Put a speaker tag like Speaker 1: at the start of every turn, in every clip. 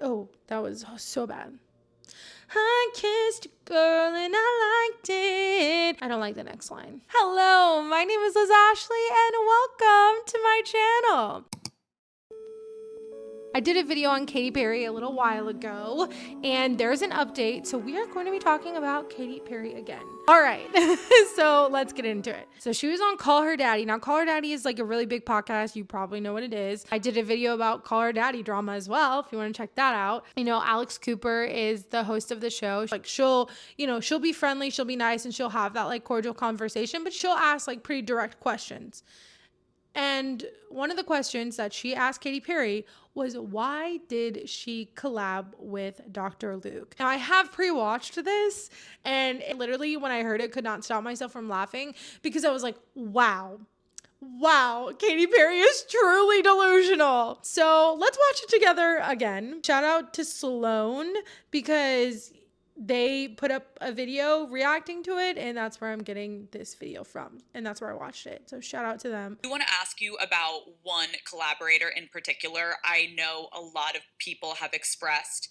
Speaker 1: Oh, that was so bad. I kissed a girl and I liked it. I don't like the next line. Hello, my name is Liz Ashley and welcome to my channel. I did a video on Katy Perry a little while ago, and there's an update, so we are going to be talking about Katy Perry again. All right, so let's get into it. So she was on Call Her Daddy. Now, Call Her Daddy is like a really big podcast. You probably know what it is. I did a video about Call Her Daddy drama as well, if you want to check that out. You know, Alex Cooper is the host of the show. Like, she'll be friendly, she'll be nice, and she'll have that like cordial conversation, but she'll ask like pretty direct questions. And one of the questions that she asked Katy Perry was, why did she collab with Dr. Luke? Now, I have pre-watched this, and literally when I heard it, could not stop myself from laughing because I was like, wow, Katy Perry is truly delusional. So let's watch it together again. Shout out to Sloan because they put up a video reacting to it, and that's where I'm getting this video from, and that's where I watched it. So shout out to them.
Speaker 2: I want to ask you about one collaborator in particular. I know a lot of people have expressed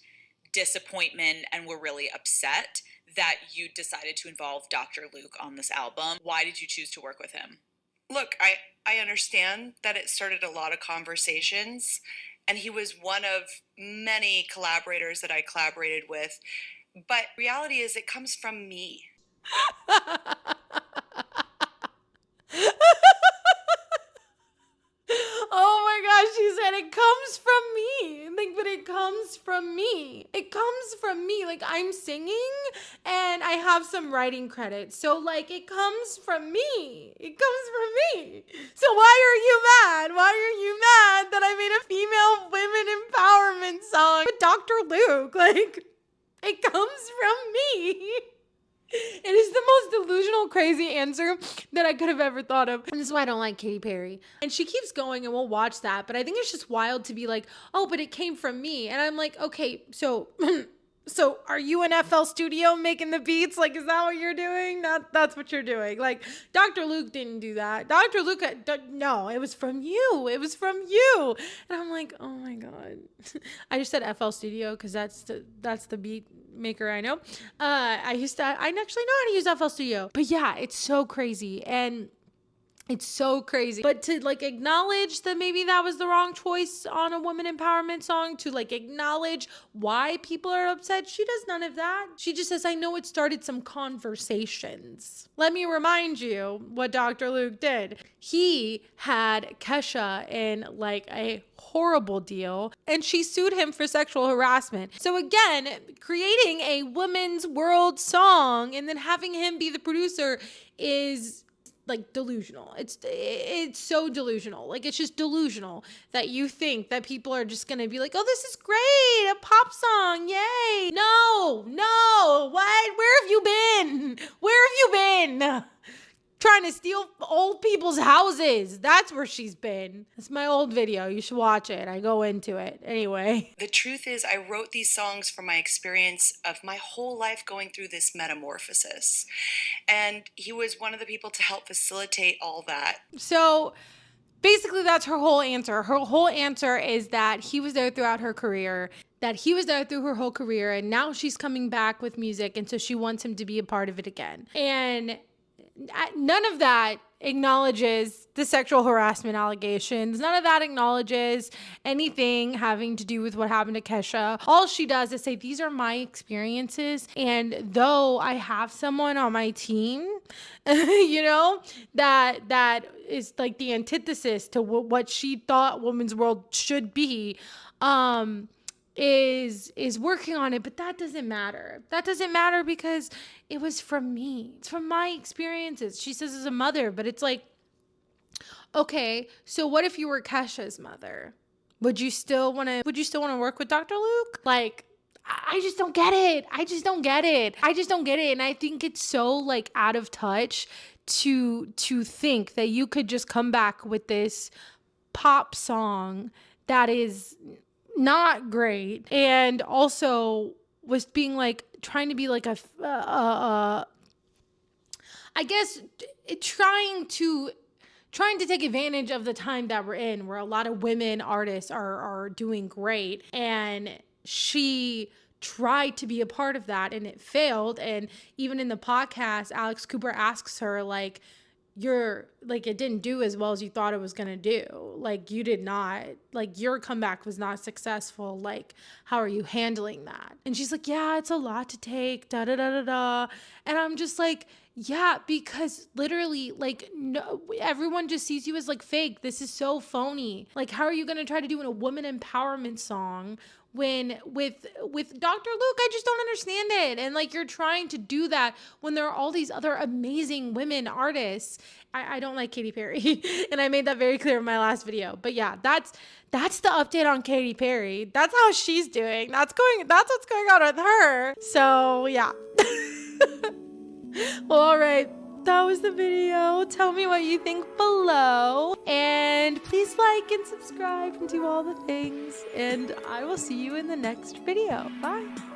Speaker 2: disappointment and were really upset that you decided to involve Dr. Luke on this album. Why did you choose to work with him?
Speaker 3: Look, I understand that it started a lot of conversations, and he was one of many collaborators that I collaborated with. But reality is it comes from me.
Speaker 1: Oh my gosh, she said it comes from me. Like, but it comes from me. It comes from me. Like, I'm singing and I have some writing credits. So, like, it comes from me. It comes from me. So why are you mad? Why are you mad that I made a female women empowerment song with Dr. Luke? Like, it comes from me. It is the most delusional, crazy answer that I could have ever thought of. And this is why I don't like Katy Perry. And she keeps going, and we'll watch that. But I think it's just wild to be like, oh, but it came from me. And I'm like, okay, so so are you in FL Studio making the beats? Like, is that what you're doing? That's what you're doing. Like, Dr. Luke didn't do that. Dr. Luke, no, it was from you. It was from you. And I'm like, oh my God. I just said FL Studio because that's the beat maker I know. I actually know how to use FL Studio. But yeah, it's so crazy. And it's so crazy. But to like acknowledge that maybe that was the wrong choice on a woman empowerment song, to like acknowledge why people are upset, she does none of that. She just says, I know it started some conversations. Let me remind you what Dr. Luke did. He had Kesha in like a horrible deal, and she sued him for sexual harassment. So again, creating a women's world song and then having him be the producer is like delusional. It's so delusional. Like, it's just delusional that you think that people are just gonna be like, oh, this is great, a pop song, yay. No, what? Where have you been? Trying to steal old people's houses. That's where she's been. That's my old video. You should watch it. I go into it. Anyway.
Speaker 3: The truth is, I wrote these songs from my experience of my whole life going through this metamorphosis. And he was one of the people to help facilitate all that.
Speaker 1: So basically, that's her whole answer. Her whole answer is that he was there throughout her career, that he was there through her whole career, and now she's coming back with music, and so she wants him to be a part of it again. And none of that acknowledges the sexual harassment allegations. None of that acknowledges anything having to do with what happened to Kesha. All she does is say, these are my experiences. And though I have someone on my team, you know, that is like the antithesis to what she thought Women's World should be, is working on it. But that doesn't matter. That doesn't matter because it was from me. It's from my experiences. She says as a mother, but it's like, okay, so what if you were Kesha's mother? Would you still want to work with Dr. Luke? Like, I just don't get it. I just don't get it. And I think it's so like out of touch to think that you could just come back with this pop song that is not great, and also was being like trying to be like I guess trying to take advantage of the time that we're in, where a lot of women artists are doing great, and she tried to be a part of that and it failed. And even in the podcast, Alex Cooper asks her, like, you're like, it didn't do as well as you thought it was gonna do. Like, you did not, like, your comeback was not successful. Like, how are you handling that? And she's like, yeah, it's a lot to take, da da da da da. And I'm just like, yeah, because literally, like, no, everyone just sees you as like fake. This is so phony. Like, how are you gonna try to do a woman empowerment song when with Dr. Luke? I just don't understand it. And like, you're trying to do that when there are all these other amazing women artists. I don't like Katy Perry. And I made that very clear in my last video. But yeah, that's the update on Katy Perry. That's how she's doing. That's what's going on with her. So yeah. Well, all right. That was the video. Tell me what you think below. And please like and subscribe and do all the things. And I will see you in the next video. Bye.